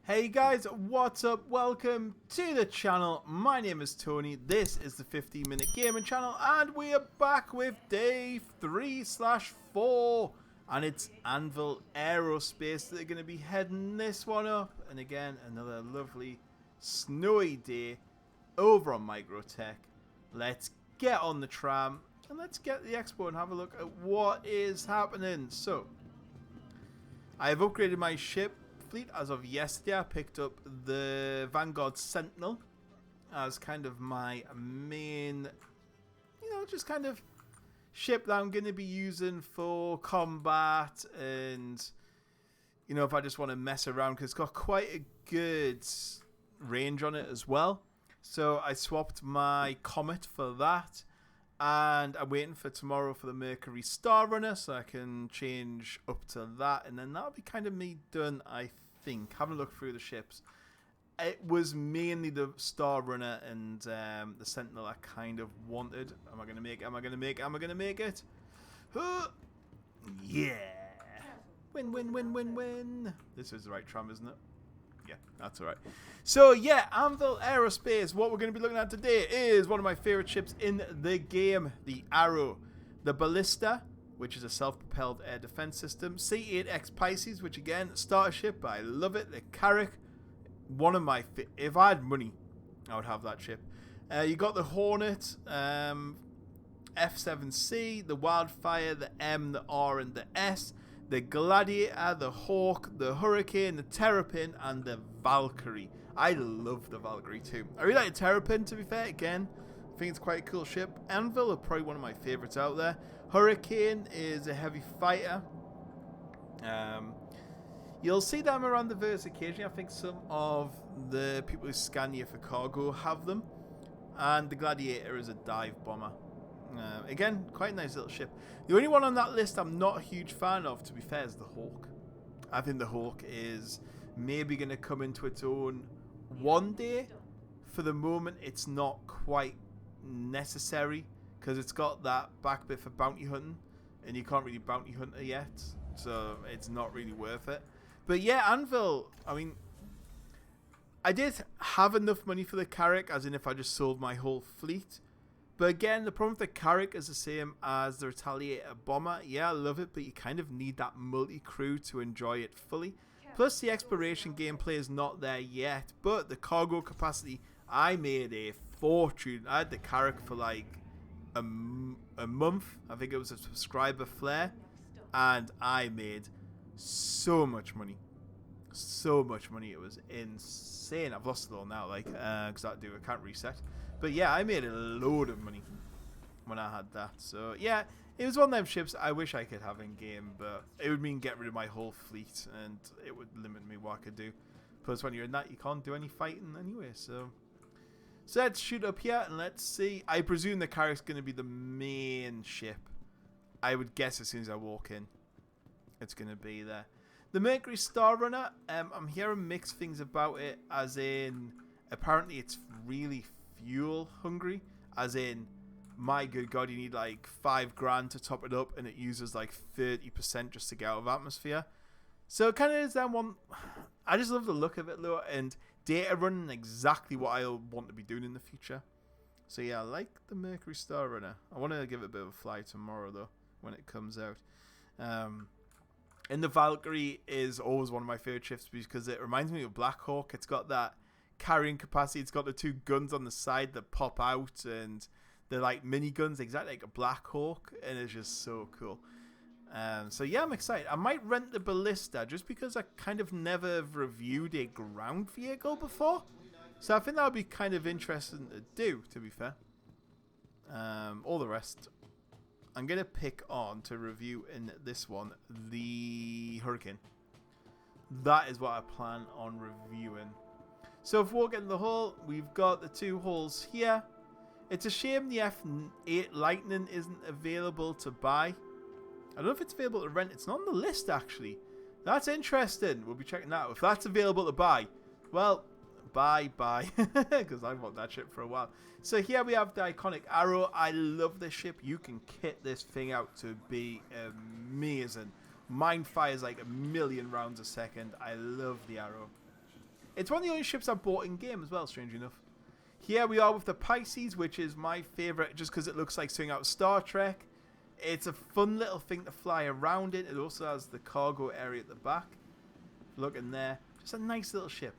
Hey guys, what's up? Welcome to the channel. My name is Tony. This is the 15-minute gaming channel, and we are back with day 3/4, and it's Anvil Aerospace that are going to be heading this one up. And again, another lovely snowy day over on Microtech. Let's get on the tram and let's get the expo and have a look at what is happening. So, I have upgraded my ship fleet as of yesterday. I picked up the Vanguard Sentinel as kind of my main, just kind of ship that I'm going to be using for combat, and if I just want to mess around, because it's got quite a good range on it as well. So I swapped my Comet for that, and I'm waiting for tomorrow for the Mercury Star Runner, so I can change up to that, and then that'll be kind of me done, I think. Having a look through the ships, it was mainly the Star Runner and the Sentinel I kind of wanted. Am I going to make it? Am I going to make it? Am I going to make it? Yeah! Win, win, win, win, win! This is the right tram, isn't it? Yeah, that's alright. So yeah, Anvil Aerospace. What we're going to be looking at today is one of my favorite ships in the game, the Arrow. The Ballista, which is a self-propelled air defense system. C8X Pisces, which again, starter ship. I love it. The Carrack, one of my... If I had money, I would have that ship. You got the Hornet, F7c, the Wildfire, the M, the R, and the S. The Gladiator, the Hawk, the Hurricane, the Terrapin, and the Valkyrie. I love the Valkyrie too. I really like the Terrapin, to be fair. Again, I think it's quite a cool ship. Anvil are probably one of my favorites out there. Hurricane is a heavy fighter. You'll see them around the verse occasionally. I think some of the people who scan you for cargo have them. And the Gladiator is a dive bomber. Again, quite a nice little ship. The only one on that list I'm not a huge fan of, to be fair, is the Hawk. I think the Hawk is maybe going to come into its own one day. For the moment, it's not quite necessary, because it's got that back bit for bounty hunting, and you can't really bounty hunt it yet, so it's not really worth it. But yeah, Anvil, I mean, I did have enough money for the Carrack, as in if I just sold my whole fleet. But again, the problem with the Carrack is the same as the Retaliator Bomber. Yeah, I love it, but you kind of need that multi-crew to enjoy it fully. Plus, the exploration gameplay is not there yet, but the cargo capacity, I made a fortune. I had the Carrack for like a month. I think it was a subscriber flare, and I made so much money. So much money. It was insane. I've lost it all now, like, because I can't reset. But yeah, I made a load of money when I had that. So yeah, it was one of them ships I wish I could have in game, but it would mean get rid of my whole fleet, and it would limit me what I could do. Plus, when you're in that, you can't do any fighting anyway. So let's shoot up here and let's see. I presume the Carrack's going to be the main ship. I would guess as soon as I walk in, it's going to be there. The Mercury Star Runner, I'm hearing mixed things about it, as in apparently it's really fuel hungry, as in, my good god, you need like $5,000 to top it up, and it uses like 30% just to get out of atmosphere. So it kind of is that one. I just love the look of it though, and data running exactly what I'll want to be doing in the future. So yeah, I like the Mercury Star Runner. I want to give it a bit of a fly tomorrow though, when it comes out. And the Valkyrie is always one of my favorite ships, because it reminds me of Black Hawk. It's got that carrying capacity. It's got the two guns on the side that pop out, and they're like mini guns, exactly like a Black Hawk, and it's just so cool. So yeah, I'm excited. I might rent the Ballista just because I kind of never reviewed a ground vehicle before, so I think that would be kind of interesting to do, to be fair. All the rest I'm gonna pick on to review in this one, the Hurricane. That is what I plan on reviewing. So if we're getting the hull, we've got the two hulls here. It's a shame the F8 Lightning isn't available to buy. I don't know if it's available to rent. It's not on the list, actually. That's interesting. We'll be checking that out. If that's available to buy, well, bye. Because I've wanted that ship for a while. So here we have the iconic Arrow. I love this ship. You can kit this thing out to be amazing. Mine fires like 1,000,000 rounds a second. I love the Arrow. It's one of the only ships I bought in game as well, strangely enough. Here we are with the Pisces, which is my favourite just because it looks like something out of Star Trek. It's a fun little thing to fly around in. It also has the cargo area at the back. Look in there. Just a nice little ship.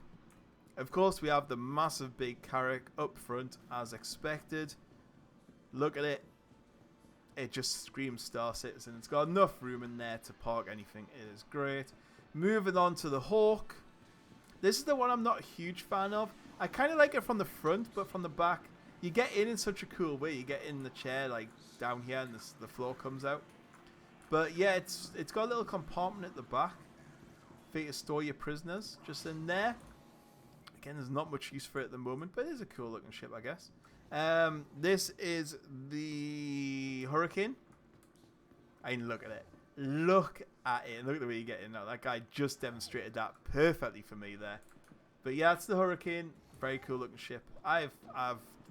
Of course, we have the massive big carrack up front, as expected. Look at it. It just screams Star Citizen. It's got enough room in there to park anything. It is great. Moving on to the Hawk. This is the one I'm not a huge fan of. I kind of like it from the front, but from the back, you get in such a cool way. You get in the chair, like down here, and the floor comes out. But yeah, it's got a little compartment at the back for you to store your prisoners, just in there. Again, there's not much use for it at the moment, but it is a cool looking ship, I guess. This is the Hurricane. I mean, look at it. Look at it. Look at the way you get in now. That guy just demonstrated that perfectly for me there. But yeah, it's the Hurricane. Very cool looking ship. I've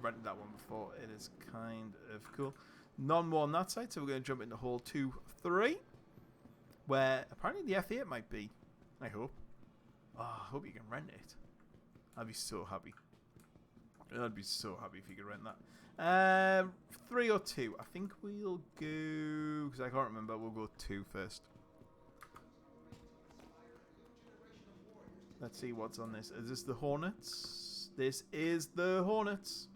rented that one before. It is kind of cool. None more on that side, so we're going to jump into Hall 2, 3, where apparently the F8 might be. I hope. Oh, I hope you can rent it. I'd be so happy. I'd be so happy if you could rent that. 3 or 2. I think we'll go, because I can't remember, we'll go 2 first. Let's see what's on this. Is this the Hornets? This is the Hornets.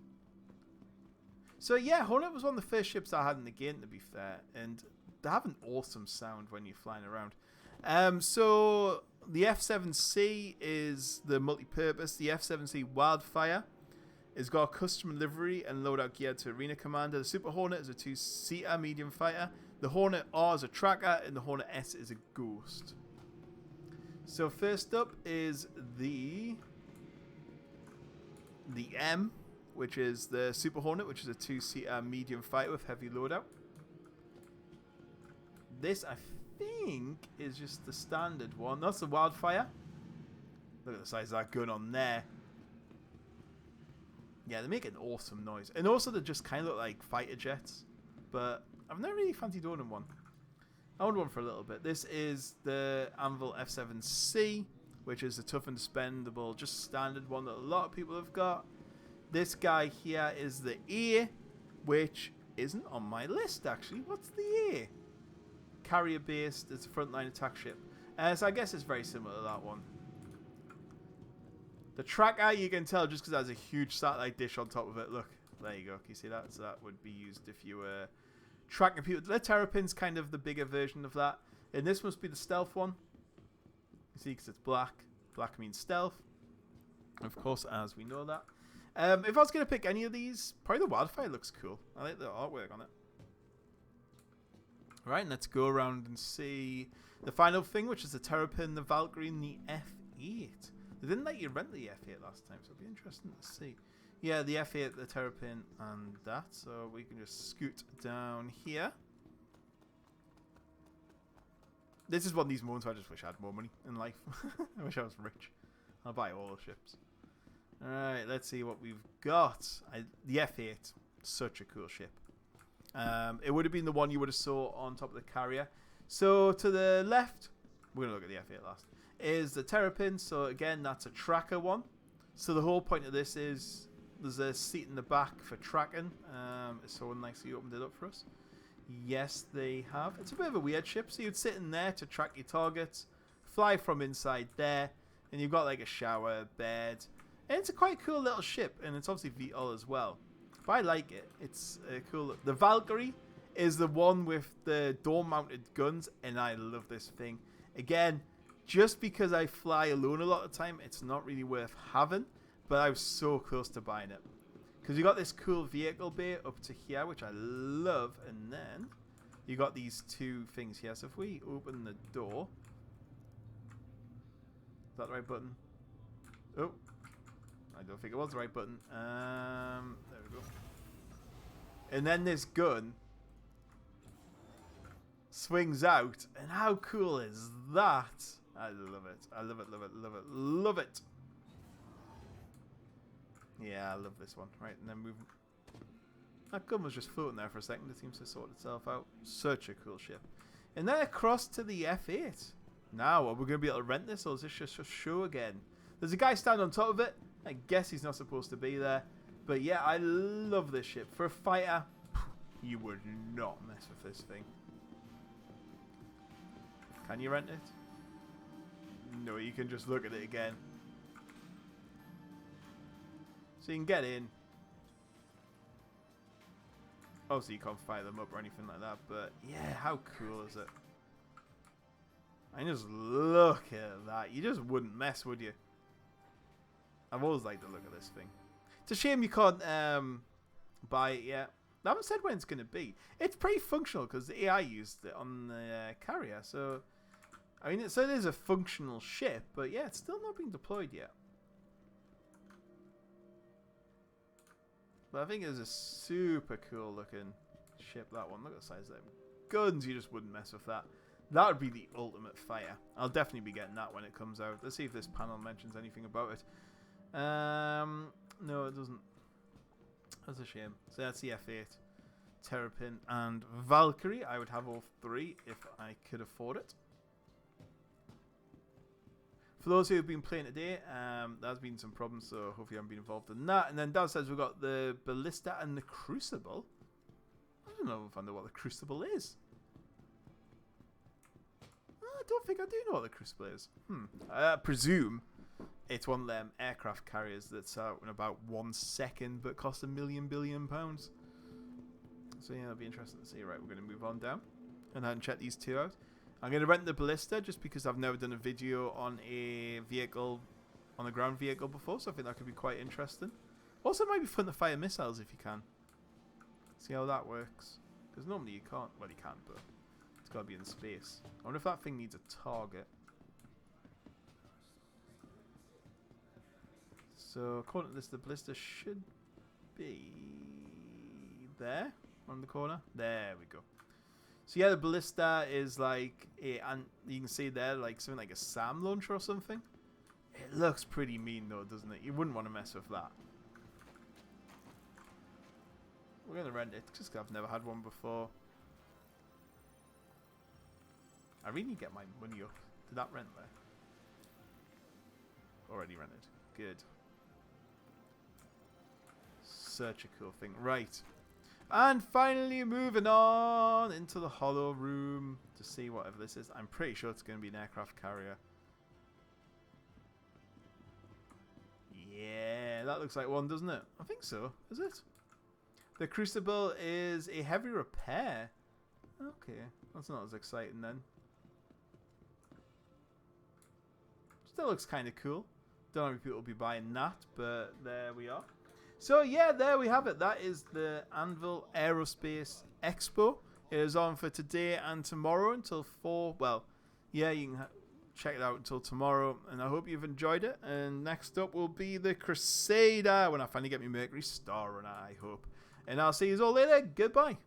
So yeah, Hornet was one of the first ships I had in the game, to be fair. And they have an awesome sound when you're flying around. So the F7c is the multi-purpose. The F7c Wildfire has got a custom livery and loadout geared to Arena Commander. The Super Hornet is a 2-seater medium fighter. The Hornet R is a tracker, and the Hornet S is a ghost. So first up is the M, which is the Super Hornet, which is a 2-seater medium fighter with heavy loadout. This, I think, is just the standard one. That's the Wildfire. Look at the size of that gun on there. Yeah, they make an awesome noise. And also they just kind of look like fighter jets. But I've never really fancied owning one. I owned one for a little bit. This is the Anvil F7c, which is a tough and spendable, just standard one that a lot of people have got. This guy here is the ear, which isn't on my list, actually. What's the ear? Carrier-based. It's a frontline attack ship. So I guess it's very similar to that one. The tracker, you can tell just because it has a huge satellite dish on top of it. Look, there you go. Can you see that? So that would be used if you were tracking people. The Terrapin's kind of the bigger version of that. And this must be the stealth one. You see, because it's black. Black means stealth. Of course, as we know that. If I was going to pick any of these, probably the Wildfire looks cool. I like the artwork on it. Right, let's go around and see the final thing, which is the Terrapin the Valkyrie and the F8. They didn't let you rent the F8 last time, so it'll be interesting to see. Yeah, the F8, the Terrapin, and that. So we can just scoot down here. This is one of these moments where I just wish I had more money in life. I wish I was rich. I'll buy all the ships. Alright, let's see what we've got. The F8, such a cool ship. It would have been the one you would have saw on top of the carrier. So to the left, we're going to look at the F8 last, is the Terrapin. So again, that's a tracker one. So the whole point of this is there's a seat in the back for tracking. It's so nicely opened it up for us. Yes, they have. It's a bit of a weird ship. So you'd sit in there to track your targets, fly from inside there, and you've got like a shower, bed. And it's a quite cool little ship, and it's obviously VTOL as well. But I like it. It's cool. The Valkyrie is the one with the door-mounted guns, and I love this thing. Again, just because I fly alone a lot of the time, it's not really worth having, but I was so close to buying it. Because you got this cool vehicle bay up to here, which I love, and then you got these two things here. So if we open the door, is that the right button? Oh, I don't think it was the right button. There we go. And then this gun swings out, and how cool is that? I love it. I love it, love it, love it, love it. Yeah, I love this one. Right, and then move. That gun was just floating there for a second. It seems to sort itself out. Such a cool ship. And then across to the F8. Now, are we going to be able to rent this, or is this just a show again? There's a guy standing on top of it. I guess he's not supposed to be there. But yeah, I love this ship. For a fighter, you would not mess with this thing. Can you rent it? No, you can just look at it again. So you can get in. Obviously you can't fire them up or anything like that, but yeah, how cool is it? I just look at that. You just wouldn't mess, would you? I've always liked the look of this thing. It's a shame you can't buy it yet. They haven't said when it's going to be. It's pretty functional because the AI used it on the carrier. So, I mean, it is a functional ship, but yeah, it's still not being deployed yet. But I think it's a super cool looking ship, that one. Look at the size of them guns. You just wouldn't mess with that. That would be the ultimate fighter. I'll definitely be getting that when it comes out. Let's see if this panel mentions anything about it. No, it doesn't. That's a shame. So that's the F8, Terrapin, and Valkyrie. I would have all three if I could afford it. For those who have been playing today, there's been some problems, so hopefully you haven't been involved in that. And then Dad says we've got the Ballista and the Crucible. I don't know if I know what the Crucible is. I don't think I do know what the Crucible is. I presume it's one of them aircraft carriers that's out in about 1 second but costs £1 billion. So yeah, it'll be interesting to see. Right, we're going to move on down and check these two out. I'm going to rent the Ballista just because I've never done a video on a vehicle, on a ground vehicle before, so I think that could be quite interesting. Also, it might be fun to fire missiles if you can. See how that works. Because normally you can't. Well, you can, but it's got to be in space. I wonder if that thing needs a target. So, according to this, the Ballista should be there on the corner. There we go. So yeah, the Ballista is like and you can see there like something like a SAM launcher or something. It looks pretty mean though, doesn't it? You wouldn't want to mess with that. We're gonna rent it just because I've never had one before. I really need to get my money up. Did that rent there? Already rented. Good. Such a cool thing. Right. And finally moving on into the hollow room to see whatever this is. I'm pretty sure it's going to be an aircraft carrier. Yeah, that looks like one, doesn't it? I think so. Is it? The Crucible is a heavy repair. Okay, that's not as exciting then. Still looks kind of cool. Don't know if people will be buying that, but there we are. So yeah, there we have it. That is the Anvil Aerospace Expo. It is on for today and tomorrow until 4. Well, yeah, you can check it out until tomorrow. And I hope you've enjoyed it. And next up will be the Crusader when I finally get my Mercury Star Runner, I hope. And I'll see you all later. Goodbye.